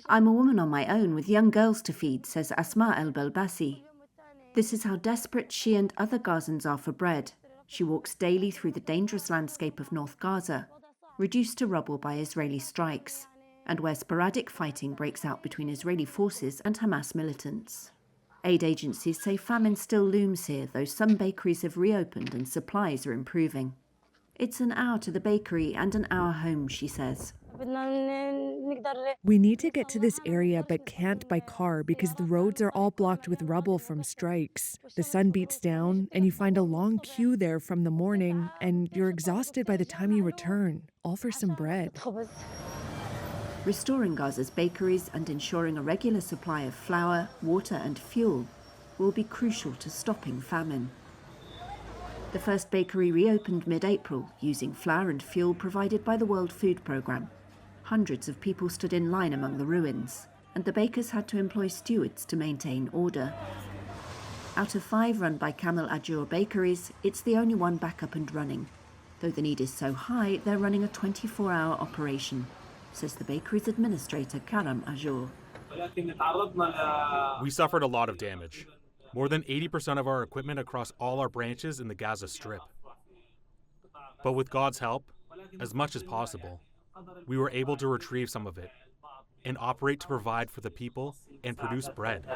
I'm a woman on my own with young girls to feed, says Asmaa al-Belbasi. This is how desperate she and other Gazans are for bread. She walks daily through the dangerous landscape of North Gaza, reduced to rubble by Israeli strikes, and where sporadic fighting breaks out between Israeli forces and Hamas militants. Aid agencies say famine still looms here, though some bakeries have reopened and supplies are improving. It's an hour to the bakery and an hour home, she says. We need to get to this area but can't by car because the roads are all blocked with rubble from strikes. The sun beats down and you find a long queue there from the morning and you're exhausted by the time you return, all for some bread. Restoring Gaza's bakeries and ensuring a regular supply of flour, water and fuel will be crucial to stopping famine. The first bakery reopened mid-April using flour and fuel provided by the World Food Programme. Hundreds of people stood in line among the ruins, and the bakers had to employ stewards to maintain order. Out of 5 run by Camel Ajur bakeries, it's the only one back up and running. Though the need is so high, they're running a 24-hour operation, says the bakery's administrator, Karam Ajur. We suffered a lot of damage. More than 80% of our equipment across all our branches in the Gaza Strip. But with God's help, as much as possible, we were able to retrieve some of it and operate to provide for the people and produce bread.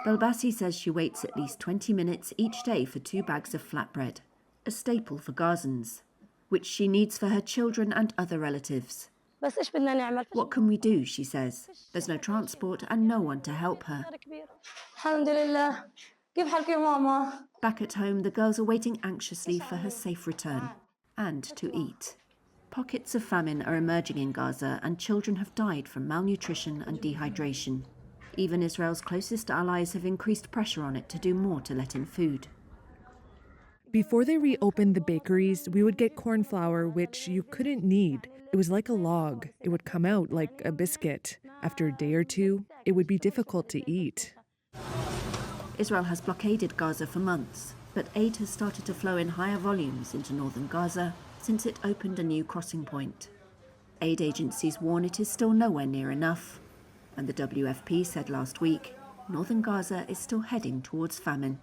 Belbasi says she waits at least 20 minutes each day for 2 bags of flatbread, a staple for Gazans, which she needs for her children and other relatives. What can we do, she says. There's no transport and no one to help her. Back at home, the girls are waiting anxiously for her safe return and to eat. Pockets of famine are emerging in Gaza and children have died from malnutrition and dehydration. Even Israel's closest allies have increased pressure on it to do more to let in food. Before they reopened the bakeries, we would get corn flour, which you couldn't knead. It was like a log. It would come out like a biscuit. After a day or two, it would be difficult to eat. Israel has blockaded Gaza for months, but aid has started to flow in higher volumes into northern Gaza since it opened a new crossing point. Aid agencies warn it is still nowhere near enough, and the WFP said last week, northern Gaza is still heading towards famine.